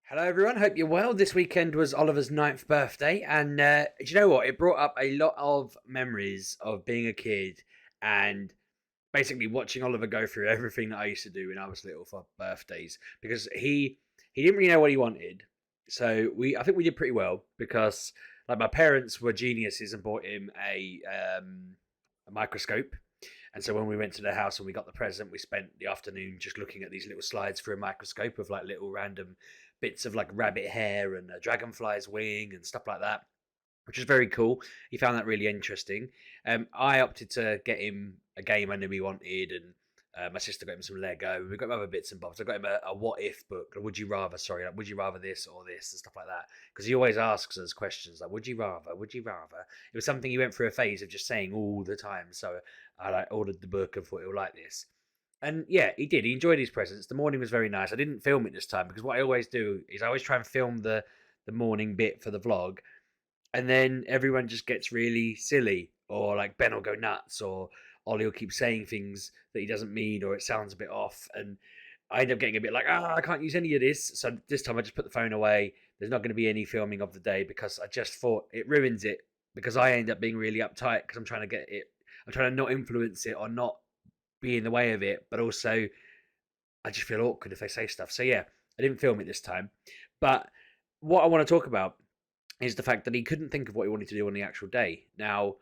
Hello, everyone. Hope you're well. This weekend was Oliver's ninth birthday, and do you know what? It brought up a lot of memories of being a kid and basically watching Oliver go through everything that I used to do when I was little for birthdays because he didn't really know what he wanted. So I think we did pretty well because like my parents were geniuses and bought him a microscope. And so when we went to the house and we got the present, we spent the afternoon just looking at these little slides through a microscope of like little random bits of like rabbit hair and a dragonfly's wing and stuff like that, which was very cool. He found that really interesting. I opted to get him a game I knew he wanted, and my sister got him some Lego. We got him other bits and bobs. I got him a what if book, a would you rather, sorry, like would you rather this or this and stuff like that. Because he always asks us questions like would you rather, would you rather. It was something he went through a phase of just saying all the time. So I like ordered the book and thought he'll like this. And yeah, he did. He enjoyed his presents. The morning was very nice. I didn't film it this time because what I always do is I always try and film the morning bit for the vlog, and then everyone just gets really silly, or like Ben will go nuts, or Ollie will keep saying things that he doesn't mean, or it sounds a bit off, and I end up getting a bit like, I can't use any of this. So this time I just put the phone away. There's not going to be any filming of the day because I just thought it ruins it because I end up being really uptight because I'm trying to get it. I'm trying to not influence it or not be in the way of it, but also I just feel awkward if they say stuff. So yeah, I didn't film it this time. But what I want to talk about is the fact that he couldn't think of what he wanted to do on the actual day. Now,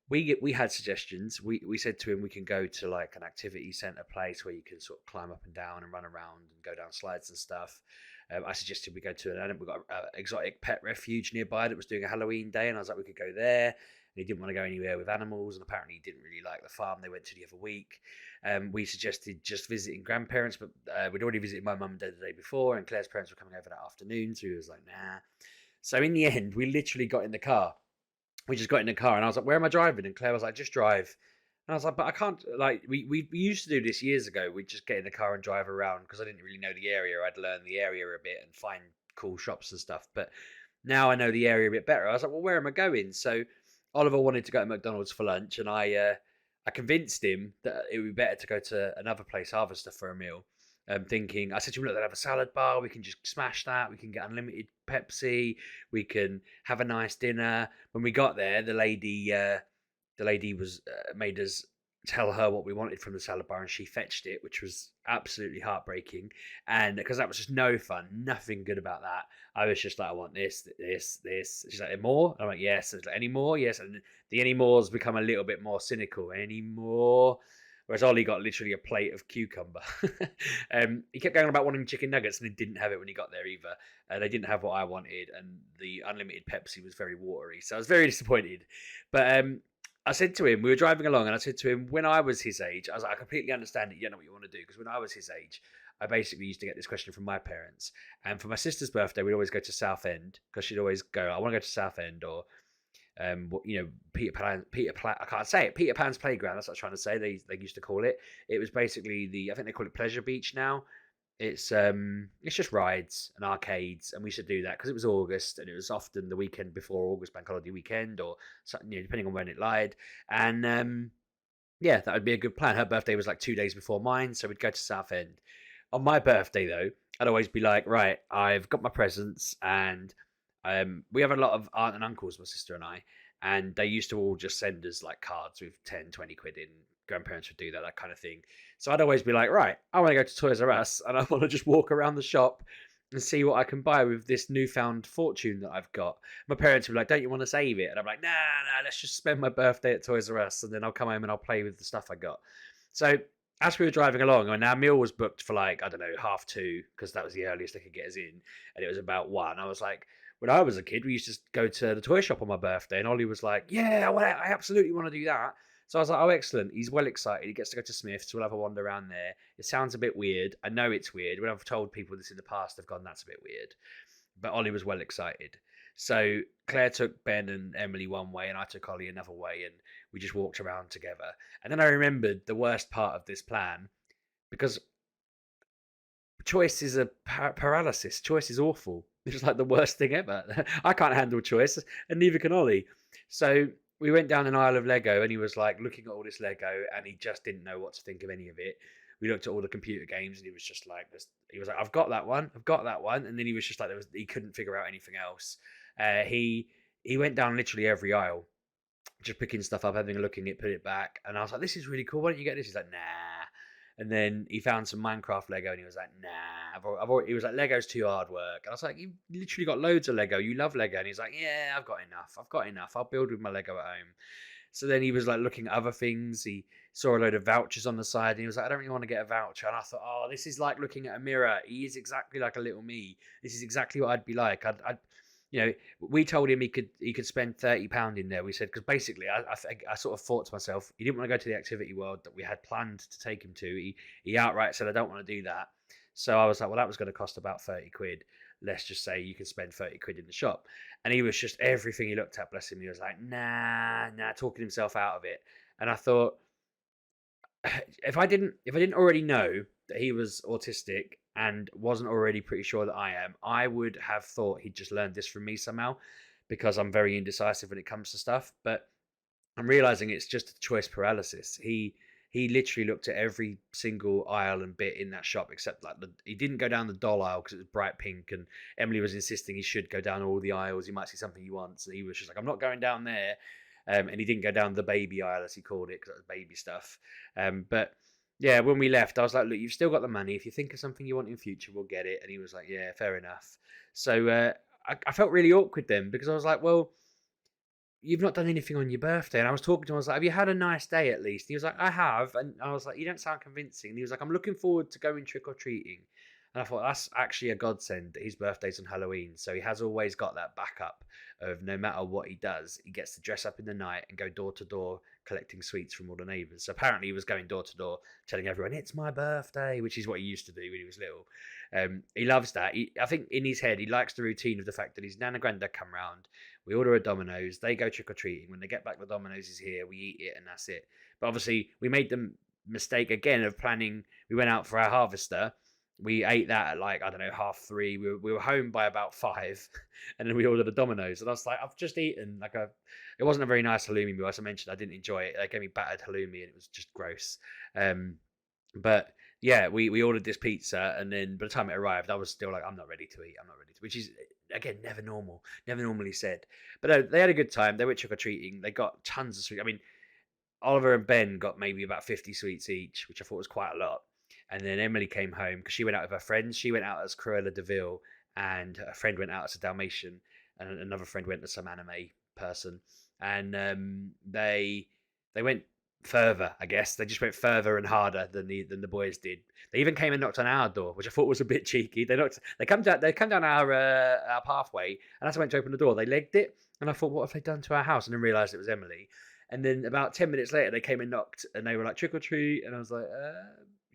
we had suggestions. We said to him we can go to like an activity centre place where you can sort of climb up and down and run around and go down slides and stuff. I suggested we go to we got an exotic pet refuge nearby that was doing a Halloween day, and I was like we could go there. And he didn't want to go anywhere with animals, and apparently he didn't really like the farm they went to the other week. We suggested just visiting grandparents, but we'd already visited my mum and dad the day before, and Claire's parents were coming over that afternoon, so he was like, nah. So in the end, we literally got in the car. We just got in the car, and I was like, "Where am I driving?" And Claire was like, "Just drive." And I was like, "But I can't." Like, we used to do this years ago. We'd just get in the car and drive around because I didn't really know the area. I'd learn the area a bit and find cool shops and stuff. But now I know the area a bit better. I was like, "Well, where am I going?" So Oliver wanted to go to McDonald's for lunch, and I convinced him that it would be better to go to another place, Harvester, for a meal. Thinking, I said to him, look, they have a salad bar. We can just smash that. We can get unlimited Pepsi. We can have a nice dinner. When we got there, the lady was made us tell her what we wanted from the salad bar, and she fetched it, which was absolutely heartbreaking. And because that was just no fun, nothing good about that. I was just like, I want this, this, this. She's like, any more? And I'm like, yes. Like, any more? Yes. And the any more's become a little bit more cynical. Any more? Whereas Ollie got literally a plate of cucumber. He kept going about wanting chicken nuggets, and he didn't have it when he got there either. They didn't have what I wanted, and the unlimited Pepsi was very watery. So I was very disappointed. But I said to him, we were driving along, and I said to him, when I was his age, I was like, I completely understand that you don't know what you want to do, because when I was his age, I basically used to get this question from my parents. And for my sister's birthday, we'd always go to Southend, because she'd always go, I want to go to Southend, or Peter Pan. I can't say it. Peter Pan's playground. That's what I was trying to say. They used to call it. It was basically I think they call it Pleasure Beach now. It's just rides and arcades, and we should do that because it was August, and it was often the weekend before August bank holiday weekend, or something, depending on when it lied. And yeah, that would be a good plan. Her birthday was like 2 days before mine, so we'd go to Southend. On my birthday, though, I'd always be like, right, I've got my presents, and we have a lot of aunt and uncles, my sister and I, and they used to all just send us like cards with 10, 20 quid in. Grandparents would do that kind of thing. So I'd always be like, right, I want to go to Toys R Us, and I want to just walk around the shop and see what I can buy with this newfound fortune that I've got. My parents would be like, don't you want to save it? And I'm like, nah, let's just spend my birthday at Toys R Us, and then I'll come home and I'll play with the stuff I got. So as we were driving along, and our meal was booked for like, I don't know, 2:30, because that was the earliest they could get us in, and it was about 1. I was like, when I was a kid, we used to go to the toy shop on my birthday, and Ollie was like, yeah, I absolutely want to do that. So I was like, oh, excellent. He's well excited. He gets to go to Smith's. We'll have a wander around there. It sounds a bit weird. I know it's weird. When I've told people this in the past, they've gone, that's a bit weird. But Ollie was well excited. So Claire took Ben and Emily one way, and I took Ollie another way, and we just walked around together. And then I remembered the worst part of this plan, because choice is a paralysis. Choice is awful. It's like the worst thing ever. I can't handle choice, and neither can Ollie. So we went down an aisle of Lego, and he was like looking at all this Lego, and he just didn't know what to think of any of it. we looked at all the computer games, and he was just like this. He was like, I've got that one, I've got that one, and then he was just like, he couldn't figure out anything else. He went down literally every aisle, just picking stuff up, having a look at it, put it back, and I was like, this is really cool. Why don't you get this? He's like, nah. And then he found some Minecraft Lego, and he was like, nah. He was like, Lego's too hard work. And I was like, you literally got loads of Lego. You love Lego. And he's like, yeah, I've got enough. I've got enough. I'll build with my Lego at home. So then he was like looking at other things. He saw a load of vouchers on the side, and he was like, I don't really want to get a voucher. And I thought, oh, this is like looking at a mirror. He is exactly like a little me. This is exactly what I'd be like. I'd you know, we told him he could spend £30 in there. We said, because basically I sort of thought to myself, he didn't want to go to the activity world that we had planned to take him to. He outright said, I don't want to do that. So I was like, well, that was going to cost about 30 quid. Let's just say you can spend 30 quid in the shop. And he was just, everything he looked at, bless him, he was like, nah, talking himself out of it. And I thought, if I didn't already know that he was autistic and wasn't already pretty sure that I am, I would have thought he'd just learned this from me somehow, because I'm very indecisive when it comes to stuff. But I'm realizing it's just choice paralysis. He literally looked at every single aisle and bit in that shop, except like he didn't go down the doll aisle because it was bright pink, and Emily was insisting he should go down all the aisles. He might see something he wants, and he was just like, I'm not going down there. And he didn't go down the baby aisle, as he called it, because it was baby stuff. But yeah, when we left, I was like, look, you've still got the money. If you think of something you want in future, we'll get it. And he was like, yeah, fair enough. So I felt really awkward then, because I was like, well, you've not done anything on your birthday. And I was talking to him, I was like, have you had a nice day at least? And he was like, I have. And I was like, you don't sound convincing. And he was like, I'm looking forward to going trick-or-treating. And I thought, that's actually a godsend that his birthday's on Halloween. So he has always got that backup of, no matter what he does, he gets to dress up in the night and go door to door collecting sweets from all the neighbours. So apparently he was going door to door telling everyone, it's my birthday, which is what he used to do when he was little. He loves that. I think in his head, he likes the routine of the fact that his nan and granddad come round, we order a Domino's, they go trick-or-treating. When they get back, the Domino's is here, we eat it, and that's it. But obviously, we made the mistake again of planning. We went out for our harvester. We ate that at like, I don't know, 3:30. We were home by about 5, and then we ordered a Domino's. And I was like, I've just eaten it wasn't a very nice halloumi meal. As I mentioned, I didn't enjoy it. They gave me battered halloumi, and it was just gross. But yeah, we ordered this pizza, and then by the time it arrived, I was still like, I'm not ready to eat. Which is, again, never normally said. But no, they had a good time. They went trick-or-treating. They got tons of sweets. I mean, Oliver and Ben got maybe about 50 sweets each, which I thought was quite a lot. And then Emily came home because she went out with her friends. She went out as Cruella de Vil, and her friend went out as a Dalmatian, and another friend went as some anime person. And they went further, I guess. They just went further and harder than the boys did. They even came and knocked on our door, which I thought was a bit cheeky. They come down our pathway, and as I went to open the door, they legged it, and I thought, what have they done to our house? And then realised it was Emily. And then about 10 minutes later, they came and knocked, and they were like, trick or treat, and I was like,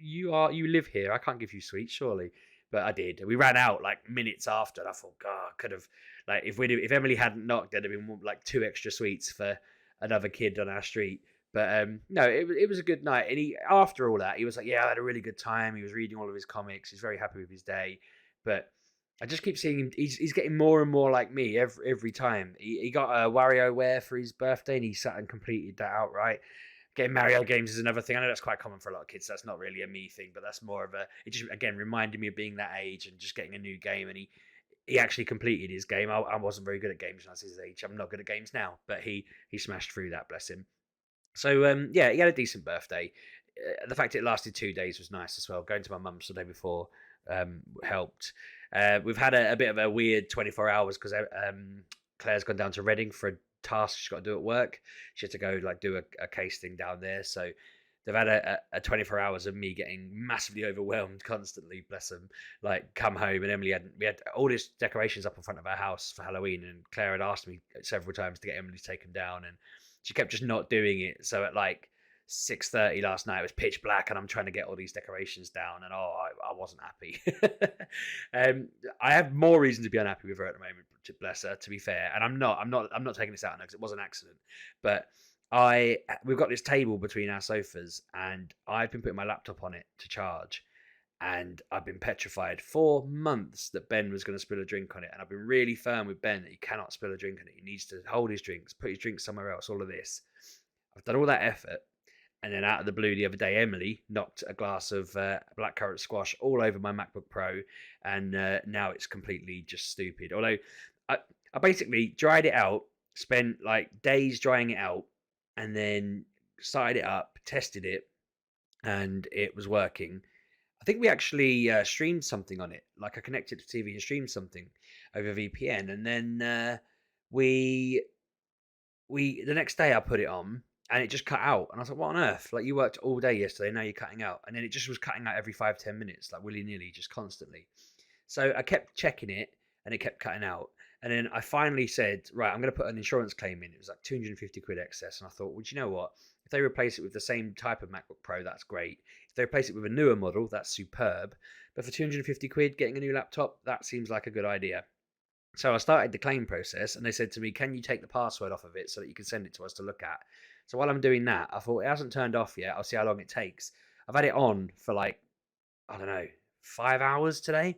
you live here. I can't give you sweets, surely. But I did. We ran out like minutes after, and I thought, God, could have, like, if Emily hadn't knocked, there'd have been like 2 extra sweets for another kid on our street. But no, it was a good night. And after all that, he was like, yeah, I had a really good time. He was reading all of his comics. He's very happy with his day. But I just keep seeing him. He's getting more and more like me every time. He got a WarioWare for his birthday, and he sat and completed that outright. Getting Mario games is another thing. I know that's quite common for a lot of kids. So that's not really a me thing, but that's more of it just, again, reminded me of being that age and just getting a new game. And he actually completed his game. I wasn't very good at games when I was his age. I'm not good at games now, but he smashed through that, bless him. So yeah, he had a decent birthday. The fact it lasted 2 days was nice as well. Going to my mum's the day before helped. We've had a bit of a weird 24 hours because Claire's gone down to Reading for a task she's got to do at work. She had to go like do a case thing down there. So they've had a 24 hours of me getting massively overwhelmed constantly, bless them. Like, come home, and we had all these decorations up in front of our house for Halloween, and Claire had asked me several times to get Emily to take them down, and she kept just not doing it. So at like 6:30 last night, it was pitch black, and I'm trying to get all these decorations down, and I wasn't happy. I have more reason to be unhappy with her at the moment, bless her, to be fair. And I'm not taking this out now because it was an accident. But we've got this table between our sofas, and I've been putting my laptop on it to charge, and I've been petrified for months that Ben was going to spill a drink on it, and I've been really firm with Ben that he cannot spill a drink on it. He needs to hold his drinks, put his drinks somewhere else, all of this. I've done all that effort, And then out of the blue the other day, Emily knocked a glass of blackcurrant squash all over my MacBook Pro, and now it's completely just stupid. Although I, I basically dried it out, spent like days drying it out, and then started it up, tested it, and it was working. I think we actually streamed something on it. Like I connected to TV and streamed something over VPN, and then we the next day I put it on and it just cut out, and I was like, "What on earth? Like you worked all day yesterday, now you're cutting out." And then it just was cutting out every 5-10 minutes, like willy nilly, just constantly. So I kept checking it, and it kept cutting out. And then I finally said, "Right, I'm going to put an insurance claim in." It was like 250 quid excess, and I thought, "Well, do you know what? If they replace it with the same type of MacBook Pro, that's great. If they replace it with a newer model, that's superb. But for 250 quid, getting a new laptop, that seems like a good idea." So I started the claim process, and they said to me, "Can you take the password off of it so that you can send it to us to look at?" So while I'm doing that, I thought it hasn't turned off yet. I'll see how long it takes. I've had it on for like, I don't know, 5 hours today.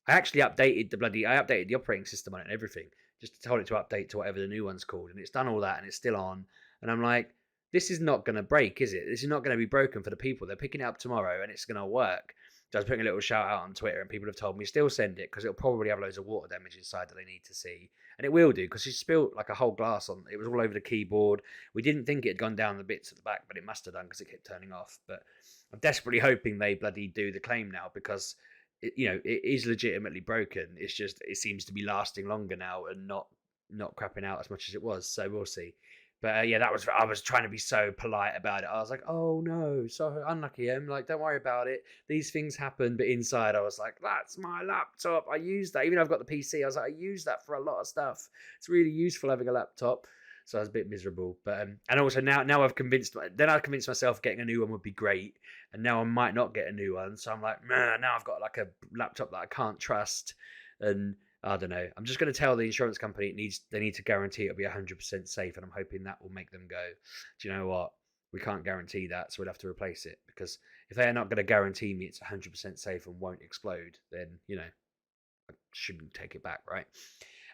I updated the operating system on it and everything, just told it to update to whatever the new one's called, and it's done all that and it's still on. And I'm like, this is not going to break, is it? This is not going to be broken for the people. They're picking it up tomorrow and it's going to work. So I was putting a little shout out on Twitter, and people have told me still send it because it'll probably have loads of water damage inside that they need to see, and it will do because she spilled like a whole glass on. It was all over the keyboard. We didn't think it had gone down the bits at the back, but it must have done because it kept turning off. But I'm desperately hoping they bloody do the claim now, because it is legitimately broken. It's just it seems to be lasting longer now and not crapping out as much as it was. So we'll see. But yeah, I was trying to be so polite about it. I was like, "Oh no, so unlucky, Em. Like, don't worry about it. These things happen." But inside, I was like, "That's my laptop. I use that. Even though I've got the PC, I was like, I use that for a lot of stuff. It's really useful having a laptop." So I was a bit miserable. But and also now I convinced myself getting a new one would be great, and now I might not get a new one. So I'm like, man, now I've got like a laptop that I can't trust, and I don't know. I'm just going to tell the insurance company they need to guarantee it'll be 100% safe, and I'm hoping that will make them go, "Do you know what? We can't guarantee that, so we'll have to replace it." Because if they are not going to guarantee me it's 100% safe and won't explode, then I shouldn't take it back, right?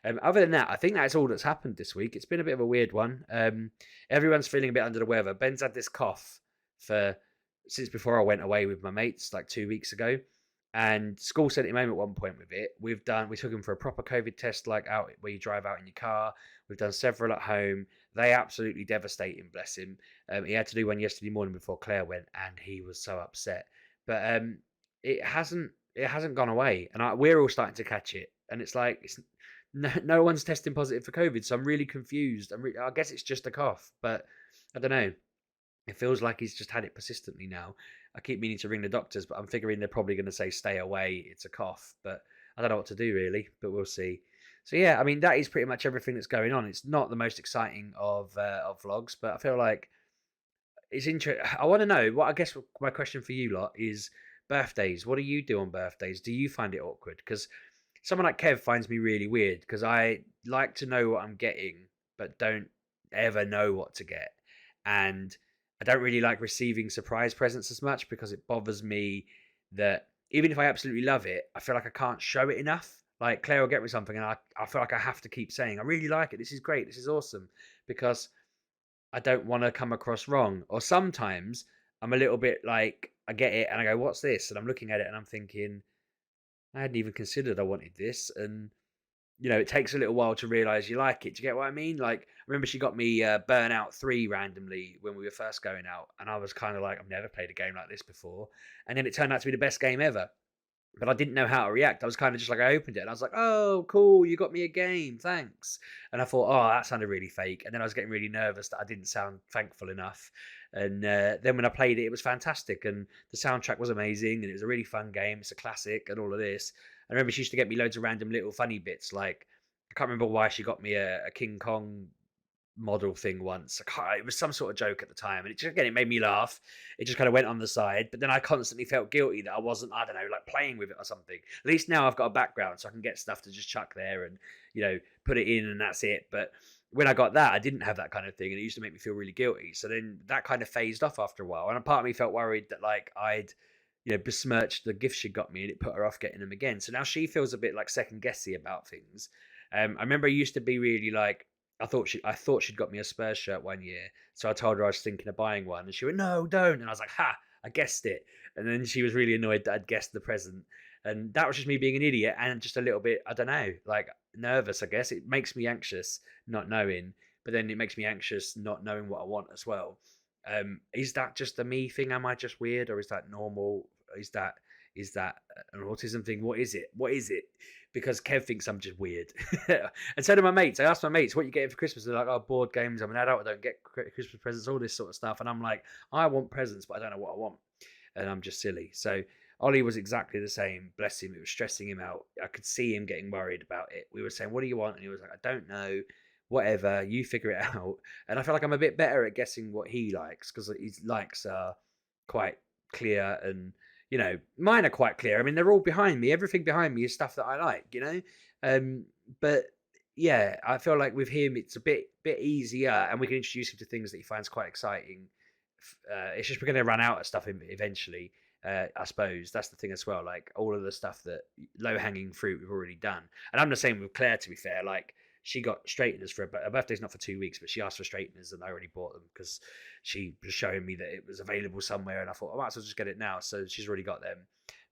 Other than that, I think that's all that's happened this week. It's been a bit of a weird one. Everyone's feeling a bit under the weather. Ben's had this cough since before I went away with my mates, like 2 weeks ago. And school sent him home at one point with it. We took him for a proper COVID test, like out where you drive out in your car. We've done several at home. They absolutely devastate him, bless him. He had to do one yesterday morning before Claire went, and he was so upset. But it hasn't gone away, and we're all starting to catch it. And it's like no one's testing positive for COVID, so I'm really confused. I guess it's just a cough, but I don't know. It feels like he's just had it persistently now. I keep meaning to ring the doctors, but I'm figuring they're probably going to say stay away. It's a cough, but I don't know what to do really. But we'll see. So yeah, I mean that is pretty much everything that's going on. It's not the most exciting of vlogs, but I feel like it's interesting. I want to know what I guess my question for you lot is birthdays. What do you do on birthdays? Do you find it awkward? Because someone like Kev finds me really weird because I like to know what I'm getting, but don't ever know what to get. And I don't really like receiving surprise presents as much because it bothers me that even if I absolutely love it, I feel like I can't show it enough. Like Claire will get me something and I feel like I have to keep saying, "I really like it. This is great. This is awesome," because I don't want to come across wrong. Or sometimes I'm a little bit like, I get it and I go, "What's this?" And I'm looking at it and I'm thinking, I hadn't even considered I wanted this. And it takes a little while to realize you like it. Do you get what I mean? Like, I remember she got me Burnout 3 randomly when we were first going out, and I was kind of like, I've never played a game like this before. And then it turned out to be the best game ever. But I didn't know how to react. I was kind of just like, I opened it and I was like, "Oh, cool, you got me a game, thanks." And I thought, oh, that sounded really fake. And then I was getting really nervous that I didn't sound thankful enough. And then when I played it, it was fantastic. And the soundtrack was amazing. And it was a really fun game. It's a classic and all of this. I remember she used to get me loads of random little funny bits. Like, I can't remember why she got me a King Kong model thing once. It was some sort of joke at the time, and it made me laugh. It just kind of went on the side, but then I constantly felt guilty that I wasn't, I don't know, like playing with it or something. At least now I've got a background, so I can get stuff to just chuck there and put it in, and that's it. But when I got that, I didn't have that kind of thing, and it used to make me feel really guilty. So then that kind of phased off after a while, and a part of me felt worried that like I'd besmirched the gift she got me, and it put her off getting them again. So now she feels a bit like second guessy about things. I remember I used to be really like, I thought she'd got me a Spurs shirt one year, so I told her I was thinking of buying one, and she went, "No, don't." And I was like, "Ha! I guessed it." And then she was really annoyed that I'd guessed the present, and that was just me being an idiot and just a little bit, I don't know, like nervous. I guess it makes me anxious not knowing, but then it makes me anxious not knowing what I want as well. Is that just a me thing? Am I just weird, or is that normal? Is that is that an autism thing? What is it? What is it? Because Kev thinks I'm just weird. And so do my mates. I asked my mates, what you getting for Christmas? They're like, oh, board games. I'm an adult. I don't get Christmas presents, all this sort of stuff. And I'm like, I want presents, but I don't know what I want. And I'm just silly. So Ollie was exactly the same. Bless him. It was stressing him out. I could see him getting worried about it. We were saying, what do you want? And he was like, I don't know. Whatever. You figure it out. And I feel like I'm a bit better at guessing what he likes because his likes are quite clear and mine are quite clear. I mean, they're all behind me. Everything behind me is stuff that I like. Um, but yeah, I feel like with him, it's a bit easier, and we can introduce him to things that he finds quite exciting. It's just we're going to run out of stuff eventually. I suppose that's the thing as well. Like all of the stuff that low hanging fruit we've already done, and I'm the same with Claire. To be fair, like she got straighteners for her birthday's not for 2 weeks, but she asked for straighteners, and I already bought them because she was showing me that it was available somewhere, and I thought I might as well just get it now. So she's already got them.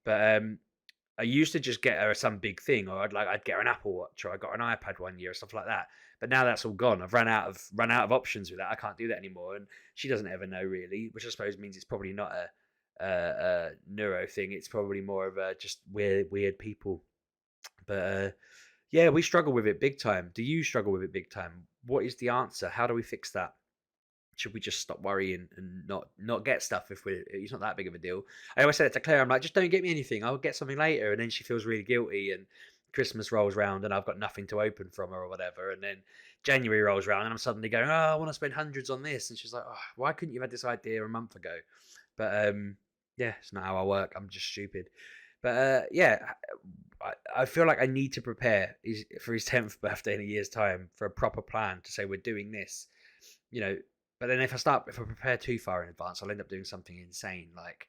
But I used to just get her some big thing, or I'd get her an Apple Watch, or I got an iPad one year, or stuff like that. But now that's all gone. I've run out of options with that. I can't do that anymore, and she doesn't ever know really, which I suppose means it's probably not a neuro thing. It's probably more of a just weird people. But yeah, we struggle with it big time. Do you struggle with it big time? What is the answer? How do we fix that? Should we just stop worrying and not get stuff if it's not that big of a deal? I always said it to Claire. I'm like, just don't get me anything. I'll get something later. And then she feels really guilty. And Christmas rolls round and I've got nothing to open from her or whatever. And then January rolls around and I'm suddenly going, oh, I want to spend hundreds on this. And she's like, oh, why couldn't you have had this idea a month ago? But yeah, it's not how I work. I'm just stupid. But yeah, I feel like I need to prepare for his 10th birthday in a year's time for a proper plan to say we're doing this, you know. But then if I prepare too far in advance, I'll end up doing something insane, like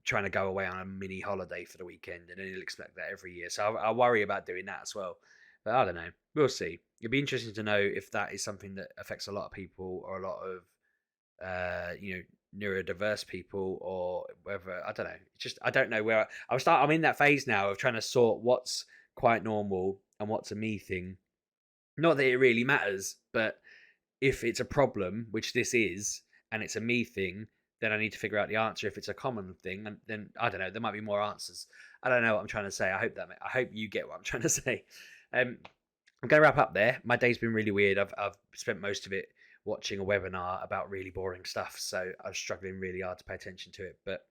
trying to go away on a mini holiday for the weekend, and then he'll expect that every year. So I worry about doing that as well. But I don't know. We'll see. It'd be interesting to know if that is something that affects a lot of people or a lot of neurodiverse people, or whether I don't know. It's just I don't know where I'm in that phase now of trying to sort what's quite normal and what's a me thing. Not that it really matters, but if it's a problem, which this is, and it's a me thing, then I need to figure out the answer. If it's a common thing, and then I don't know. There might be more answers. I don't know what I'm trying to say. I hope you get what I'm trying to say. I'm going to wrap up there. My day's been really weird. I've spent most of it watching a webinar about really boring stuff, so I was struggling really hard to pay attention to it. But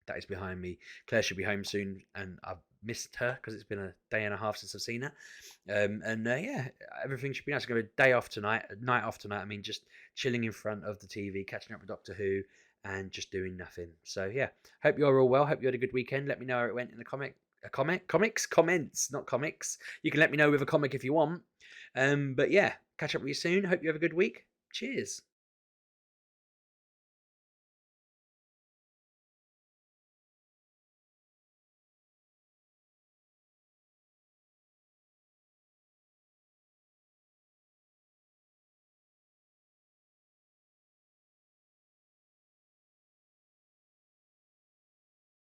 that is behind me. Claire should be home soon, and I've missed her because it's been a day and a half since I've seen her. Yeah, everything should be nice. I'm going to have a day off tonight, a night off tonight. I mean, just chilling in front of the TV, catching up with Doctor Who, and just doing nothing. So yeah, hope you're all well. Hope you had a good weekend. Let me know how it went in the comments, not comics. You can let me know with a comic if you want. But yeah, catch up with you soon. Hope you have a good week. Cheers.